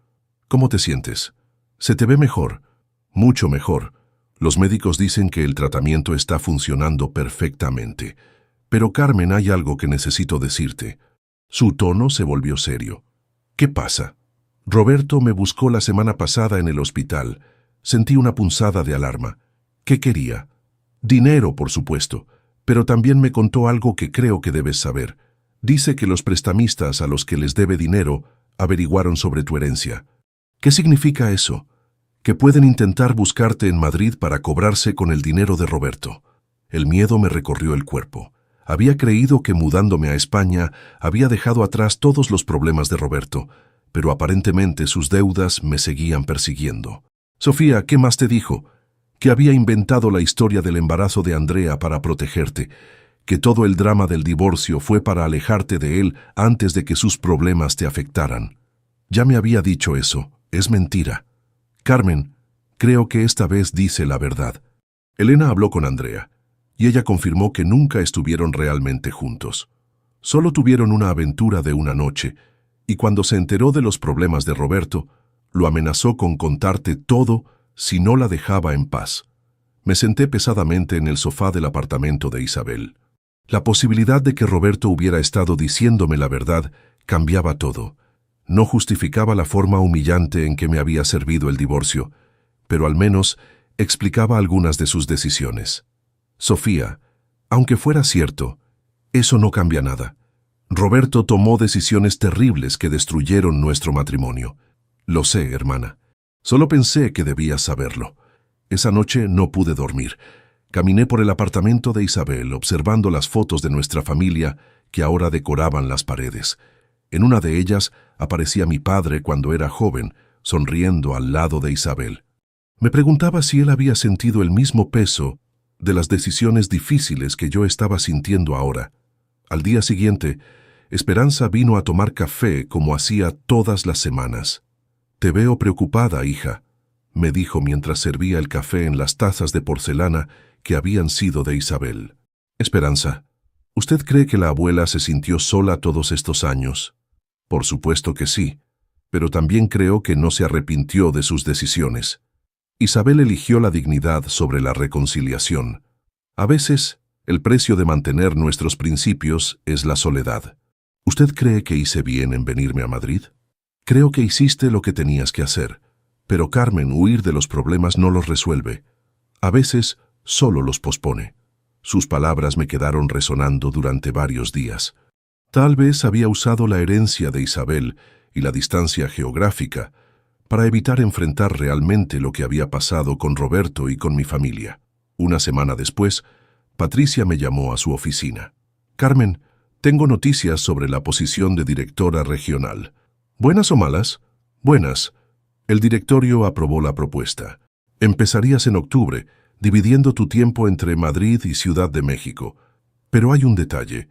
¿Cómo te sientes? Se te ve mejor, mucho mejor. Los médicos dicen que el tratamiento está funcionando perfectamente. Pero Carmen, hay algo que necesito decirte. Su tono se volvió serio. ¿Qué pasa? Roberto me buscó la semana pasada en el hospital. Sentí una punzada de alarma. ¿Qué quería? Dinero, por supuesto, pero también me contó algo que creo que debes saber. Dice que los prestamistas a los que les debe dinero averiguaron sobre tu herencia. ¿Qué significa eso? Que pueden intentar buscarte en Madrid para cobrarse con el dinero de Roberto. El miedo me recorrió el cuerpo. Había creído que mudándome a España había dejado atrás todos los problemas de Roberto, pero aparentemente sus deudas me seguían persiguiendo. Sofía, ¿qué más te dijo? Que había inventado la historia del embarazo de Andrea para protegerte, que todo el drama del divorcio fue para alejarte de él antes de que sus problemas te afectaran. Ya me había dicho eso, es mentira. Carmen, creo que esta vez dice la verdad. Elena habló con Andrea, y ella confirmó que nunca estuvieron realmente juntos. Solo tuvieron una aventura de una noche, y cuando se enteró de los problemas de Roberto, lo amenazó con contarte todo si no la dejaba en paz. Me senté pesadamente en el sofá del apartamento de Isabel. La posibilidad de que Roberto hubiera estado diciéndome la verdad cambiaba todo. No justificaba la forma humillante en que me había servido el divorcio, pero al menos explicaba algunas de sus decisiones. Sofía, aunque fuera cierto, eso no cambia nada. Roberto tomó decisiones terribles que destruyeron nuestro matrimonio. Lo sé, hermana. Solo pensé que debías saberlo. Esa noche no pude dormir. Caminé por el apartamento de Isabel observando las fotos de nuestra familia que ahora decoraban las paredes. En una de ellas aparecía mi padre cuando era joven, sonriendo al lado de Isabel. Me preguntaba si él había sentido el mismo peso de las decisiones difíciles que yo estaba sintiendo ahora. Al día siguiente, Esperanza vino a tomar café como hacía todas las semanas. «Te veo preocupada, hija», me dijo mientras servía el café en las tazas de porcelana que habían sido de Isabel. «Esperanza, ¿usted cree que la abuela se sintió sola todos estos años?» «Por supuesto que sí, pero también creo que no se arrepintió de sus decisiones. Isabel eligió la dignidad sobre la reconciliación. A veces, el precio de mantener nuestros principios es la soledad. ¿Usted cree que hice bien en venirme a Madrid? Creo que hiciste lo que tenías que hacer, pero Carmen, huir de los problemas no los resuelve. A veces, solo los pospone». Sus palabras me quedaron resonando durante varios días. Tal vez había usado la herencia de Isabel y la distancia geográfica para evitar enfrentar realmente lo que había pasado con Roberto y con mi familia. Una semana después, Patricia me llamó a su oficina. «Carmen, tengo noticias sobre la posición de directora regional». «¿Buenas o malas?» «Buenas. El directorio aprobó la propuesta. Empezarías en octubre, dividiendo tu tiempo entre Madrid y Ciudad de México. Pero hay un detalle.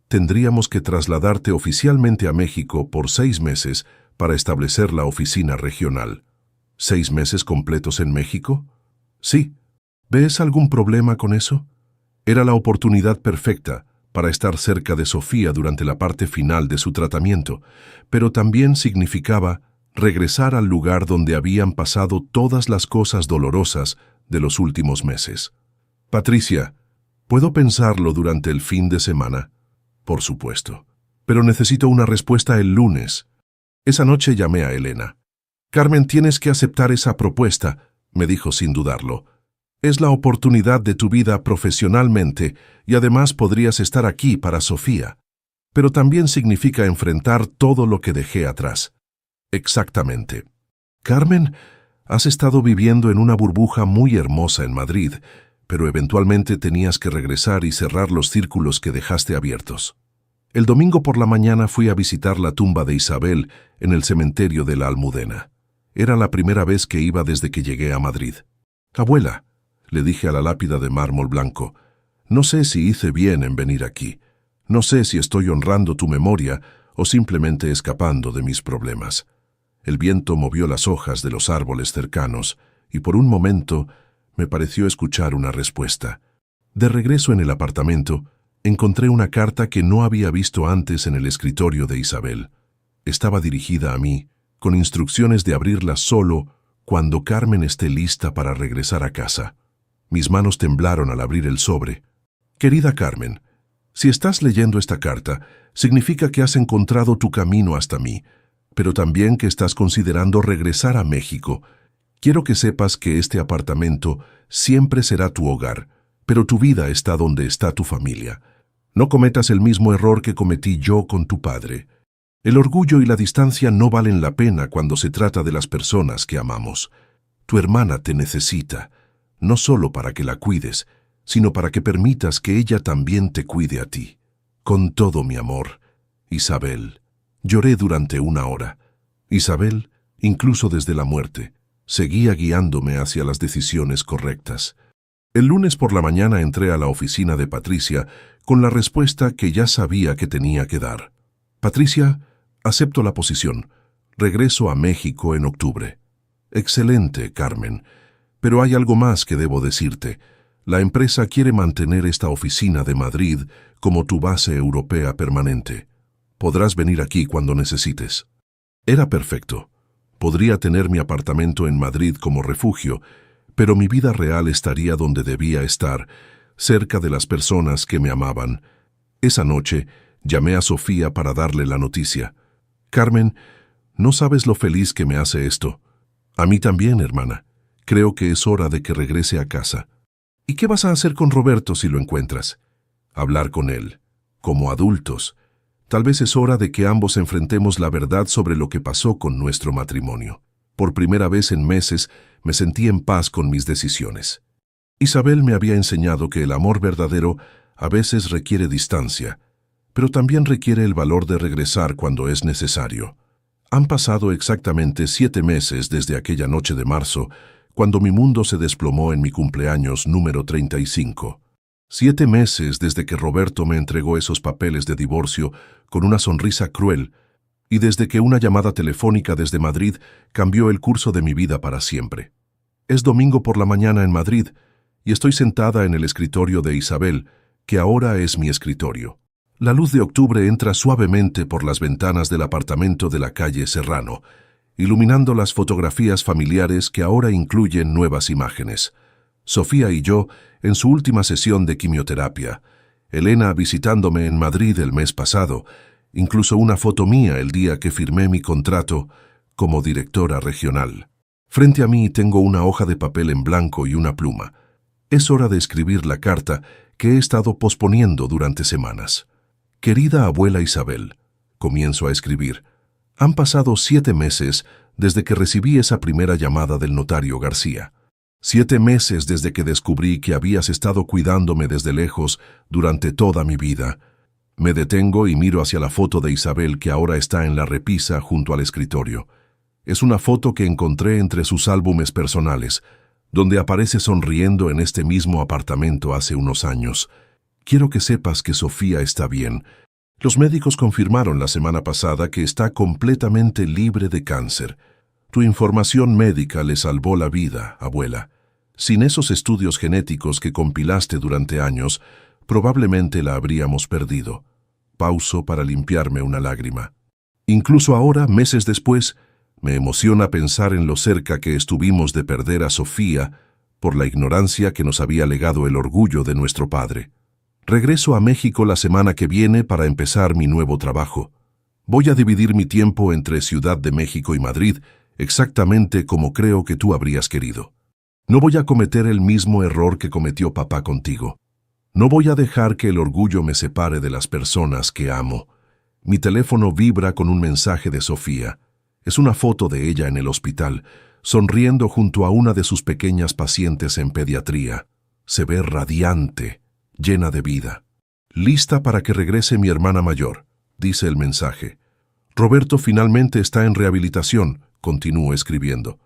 Tendríamos que trasladarte oficialmente a México por 6 meses para establecer la oficina regional». ¿6 meses completos en México? Sí. ¿Ves algún problema con eso? Era la oportunidad perfecta para estar cerca de Sofía durante la parte final de su tratamiento, pero también significaba regresar al lugar donde habían pasado todas las cosas dolorosas de los últimos meses. «Patricia, ¿puedo pensarlo durante el fin de semana?» Por supuesto. Pero necesito una respuesta el lunes. Esa noche llamé a Elena. Carmen, tienes que aceptar esa propuesta, me dijo sin dudarlo. Es la oportunidad de tu vida profesionalmente y además podrías estar aquí para Sofía. Pero también significa enfrentar todo lo que dejé atrás. Exactamente. Carmen, has estado viviendo en una burbuja muy hermosa en Madrid, pero eventualmente tenías que regresar y cerrar los círculos que dejaste abiertos. El domingo por la mañana fui a visitar la tumba de Isabel en el cementerio de la Almudena. Era la primera vez que iba desde que llegué a Madrid. Abuela, le dije a la lápida de mármol blanco, no sé si hice bien en venir aquí. No sé si estoy honrando tu memoria o simplemente escapando de mis problemas. El viento movió las hojas de los árboles cercanos y por un momento me pareció escuchar una respuesta. De regreso en el apartamento, encontré una carta que no había visto antes en el escritorio de Isabel. Estaba dirigida a mí, con instrucciones de abrirla solo cuando Carmen esté lista para regresar a casa. Mis manos temblaron al abrir el sobre. Querida Carmen, si estás leyendo esta carta, significa que has encontrado tu camino hasta mí, pero también que estás considerando regresar a México. Quiero que sepas que este apartamento siempre será tu hogar, pero tu vida está donde está tu familia. No cometas el mismo error que cometí yo con tu padre. El orgullo y la distancia no valen la pena cuando se trata de las personas que amamos. Tu hermana te necesita, no solo para que la cuides, sino para que permitas que ella también te cuide a ti. Con todo mi amor, Isabel. Lloré durante 1 hora. Isabel, incluso desde la muerte, seguía guiándome hacia las decisiones correctas. El lunes por la mañana entré a la oficina de Patricia con la respuesta que ya sabía que tenía que dar. Patricia, acepto la posición. Regreso a México en octubre. Excelente, Carmen. Pero hay algo más que debo decirte. La empresa quiere mantener esta oficina de Madrid como tu base europea permanente. Podrás venir aquí cuando necesites. Era perfecto. Podría tener mi apartamento en Madrid como refugio, pero mi vida real estaría donde debía estar, cerca de las personas que me amaban. Esa noche llamé a Sofía para darle la noticia. Carmen, no sabes lo feliz que me hace esto. A mí también, hermana. Creo que es hora de que regrese a casa. ¿Y qué vas a hacer con Roberto si lo encuentras? Hablar con él, como adultos. Tal vez es hora de que ambos enfrentemos la verdad sobre lo que pasó con nuestro matrimonio. Por primera vez en meses me sentí en paz con mis decisiones. Isabel me había enseñado que el amor verdadero a veces requiere distancia, pero también requiere el valor de regresar cuando es necesario. Han pasado exactamente 7 meses desde aquella noche de marzo, cuando mi mundo se desplomó en mi cumpleaños número 35. 7 meses desde que Roberto me entregó esos papeles de divorcio con una sonrisa cruel y desde que una llamada telefónica desde Madrid cambió el curso de mi vida para siempre. Es domingo por la mañana en Madrid y estoy sentada en el escritorio de Isabel, que ahora es mi escritorio. La luz de octubre entra suavemente por las ventanas del apartamento de la calle Serrano, iluminando las fotografías familiares que ahora incluyen nuevas imágenes. Sofía y yo en su última sesión de quimioterapia, Elena visitándome en Madrid el mes pasado, incluso una foto mía el día que firmé mi contrato como directora regional. Frente a mí tengo una hoja de papel en blanco y una pluma. Es hora de escribir la carta que he estado posponiendo durante semanas. Querida abuela Isabel, comienzo a escribir. Han pasado 7 meses desde que recibí esa primera llamada del notario García. 7 meses desde que descubrí que habías estado cuidándome desde lejos durante toda mi vida. Me detengo y miro hacia la foto de Isabel que ahora está en la repisa junto al escritorio. Es una foto que encontré entre sus álbumes personales, donde aparece sonriendo en este mismo apartamento hace unos años. Quiero que sepas que Sofía está bien. Los médicos confirmaron la semana pasada que está completamente libre de cáncer. Tu información médica le salvó la vida, abuela. Sin esos estudios genéticos que compilaste durante años, probablemente la habríamos perdido. Pauso para limpiarme una lágrima. Incluso ahora, meses después, me emociona pensar en lo cerca que estuvimos de perder a Sofía por la ignorancia que nos había legado el orgullo de nuestro padre. Regreso a México la semana que viene para empezar mi nuevo trabajo. Voy a dividir mi tiempo entre Ciudad de México y Madrid, exactamente como creo que tú habrías querido. No voy a cometer el mismo error que cometió papá contigo. No voy a dejar que el orgullo me separe de las personas que amo. Mi teléfono vibra con un mensaje de Sofía. Es una foto de ella en el hospital, sonriendo junto a una de sus pequeñas pacientes en pediatría. Se ve radiante, llena de vida. Lista para que regrese mi hermana mayor, dice el mensaje. Roberto finalmente está en rehabilitación, continúo escribiendo.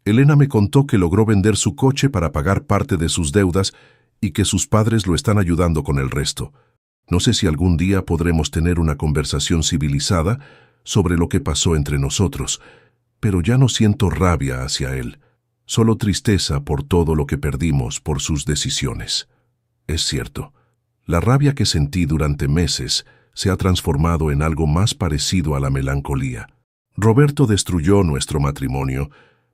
Elena me contó que logró vender su coche para pagar parte de sus deudas y que sus padres lo están ayudando con el resto. No sé si algún día podremos tener una conversación civilizada sobre lo que pasó entre nosotros, pero ya no siento rabia hacia él, solo tristeza por todo lo que perdimos por sus decisiones. Es cierto, la rabia que sentí durante meses se ha transformado en algo más parecido a la melancolía. Roberto destruyó nuestro matrimonio,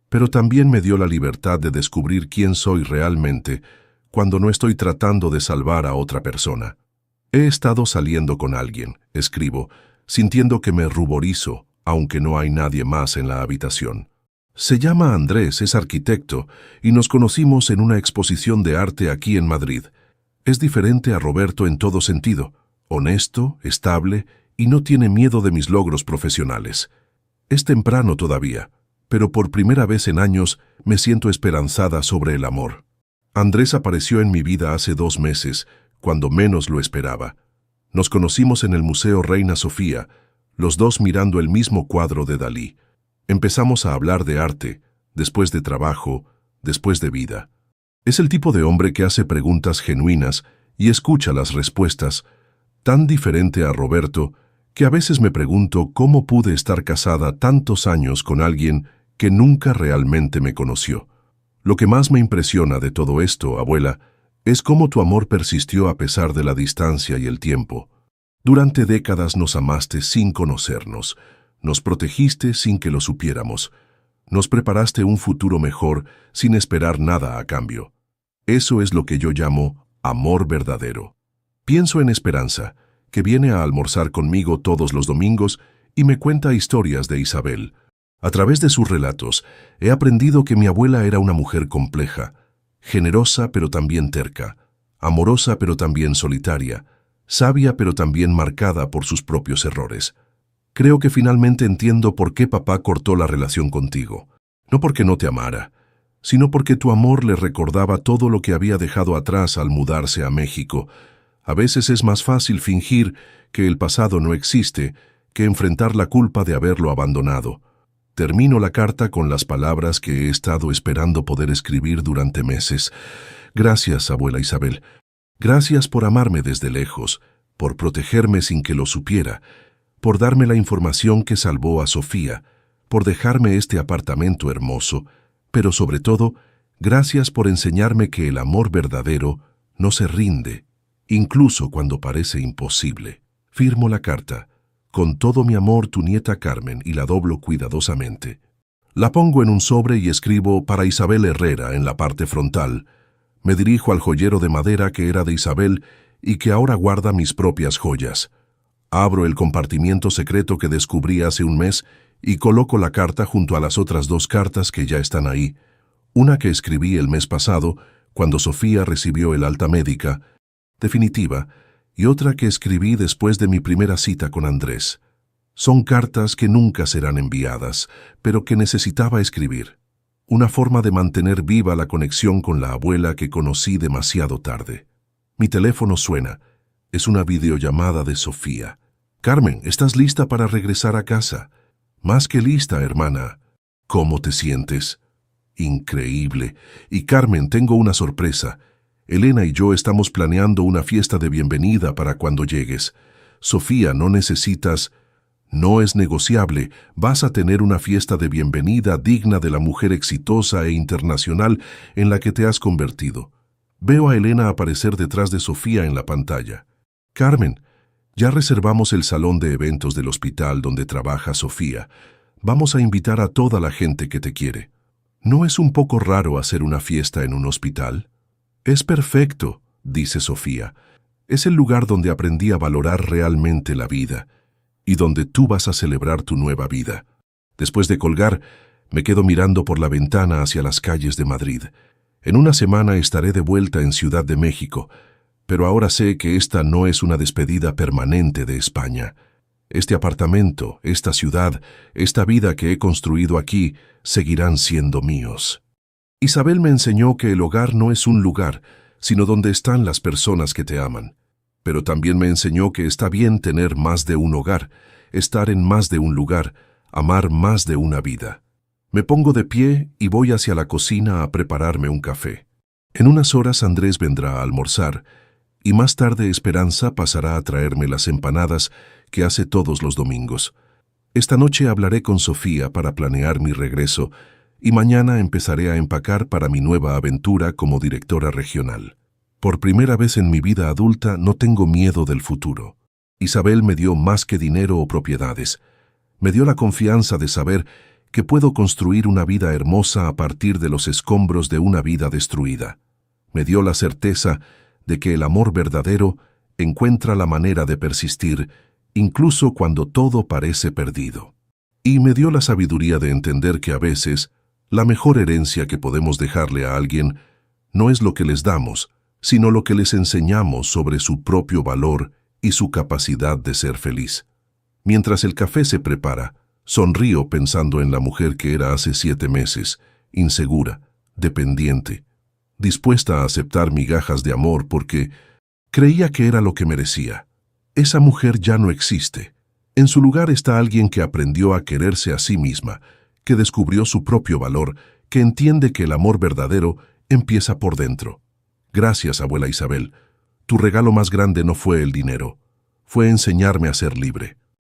pero también me dio la libertad de descubrir quién soy realmente cuando no estoy tratando de salvar a otra persona. He estado saliendo con alguien, escribo, sintiendo que me ruborizo, aunque no hay nadie más en la habitación. Se llama Andrés, es arquitecto, y nos conocimos en una exposición de arte aquí en Madrid. Es diferente a Roberto en todo sentido, honesto, estable y no tiene miedo de mis logros profesionales. Es temprano todavía, pero por primera vez en años me siento esperanzada sobre el amor. Andrés apareció en mi vida hace 2 meses, cuando menos lo esperaba. Nos conocimos en el Museo Reina Sofía, los dos mirando el mismo cuadro de Dalí. Empezamos a hablar de arte, después de trabajo, después de vida. Es el tipo de hombre que hace preguntas genuinas y escucha las respuestas, tan diferente a Roberto que a veces me pregunto cómo pude estar casada tantos años con alguien que nunca realmente me conoció. Lo que más me impresiona de todo esto, abuela, es cómo tu amor persistió a pesar de la distancia y el tiempo. Durante décadas nos amaste sin conocernos, nos protegiste sin que lo supiéramos, nos preparaste un futuro mejor sin esperar nada a cambio. Eso es lo que yo llamo amor verdadero. Pienso en Esperanza, que viene a almorzar conmigo todos los domingos y me cuenta historias de Isabel. A través de sus relatos, he aprendido que mi abuela era una mujer compleja, generosa pero también terca, amorosa pero también solitaria, sabia pero también marcada por sus propios errores. Creo que finalmente entiendo por qué papá cortó la relación contigo. No porque no te amara, sino porque tu amor le recordaba todo lo que había dejado atrás al mudarse a México. A veces es más fácil fingir que el pasado no existe que enfrentar la culpa de haberlo abandonado. Termino la carta con las palabras que he estado esperando poder escribir durante meses. Gracias, abuela Isabel. Gracias por amarme desde lejos, por protegerme sin que lo supiera, por darme la información que salvó a Sofía, por dejarme este apartamento hermoso, pero sobre todo, gracias por enseñarme que el amor verdadero no se rinde, incluso cuando parece imposible. Firmo la carta. Con todo mi amor, tu nieta Carmen, y la doblo cuidadosamente. La pongo en un sobre y escribo para Isabel Herrera en la parte frontal. Me dirijo al joyero de madera que era de Isabel y que ahora guarda mis propias joyas. Abro el compartimiento secreto que descubrí hace un mes y coloco la carta junto a las otras 2 cartas que ya están ahí. Una que escribí el mes pasado, cuando Sofía recibió el alta médica, definitiva, y otra que escribí después de mi primera cita con Andrés. Son cartas que nunca serán enviadas, pero que necesitaba escribir. Una forma de mantener viva la conexión con la abuela que conocí demasiado tarde. Mi teléfono suena. Es una videollamada de Sofía. Carmen, ¿estás lista para regresar a casa? Más que lista, hermana. ¿Cómo te sientes? Increíble. Y Carmen, tengo una sorpresa. Elena y yo estamos planeando una fiesta de bienvenida para cuando llegues. Sofía, no necesitas... No es negociable. Vas a tener una fiesta de bienvenida digna de la mujer exitosa e internacional en la que te has convertido. Veo a Elena aparecer detrás de Sofía en la pantalla. Carmen, ya reservamos el salón de eventos del hospital donde trabaja Sofía. Vamos a invitar a toda la gente que te quiere. ¿No es un poco raro hacer una fiesta en un hospital? Es perfecto, dice Sofía. Es el lugar donde aprendí a valorar realmente la vida y donde tú vas a celebrar tu nueva vida. Después de colgar, me quedo mirando por la ventana hacia las calles de Madrid. En una semana estaré de vuelta en Ciudad de México, pero ahora sé que esta no es una despedida permanente de España. Este apartamento, esta ciudad, esta vida que he construido aquí, seguirán siendo míos. Isabel me enseñó que el hogar no es un lugar, sino donde están las personas que te aman. Pero también me enseñó que está bien tener más de un hogar, estar en más de un lugar, amar más de una vida. Me pongo de pie y voy hacia la cocina a prepararme un café. En unas horas Andrés vendrá a almorzar, y más tarde Esperanza pasará a traerme las empanadas que hace todos los domingos. Esta noche hablaré con Sofía para planear mi regreso, y mañana empezaré a empacar para mi nueva aventura como directora regional. Por primera vez en mi vida adulta no tengo miedo del futuro. Isabel me dio más que dinero o propiedades. Me dio la confianza de saber que puedo construir una vida hermosa a partir de los escombros de una vida destruida. Me dio la certeza de que el amor verdadero encuentra la manera de persistir, incluso cuando todo parece perdido. Y me dio la sabiduría de entender que a veces la mejor herencia que podemos dejarle a alguien no es lo que les damos, sino lo que les enseñamos sobre su propio valor y su capacidad de ser feliz. Mientras el café se prepara, sonrío pensando en la mujer que era hace 7 meses, insegura, dependiente, dispuesta a aceptar migajas de amor porque creía que era lo que merecía. Esa mujer ya no existe. En su lugar está alguien que aprendió a quererse a sí misma, que descubrió su propio valor, que entiende que el amor verdadero empieza por dentro. Gracias, abuela Isabel. Tu regalo más grande no fue el dinero, fue enseñarme a ser libre.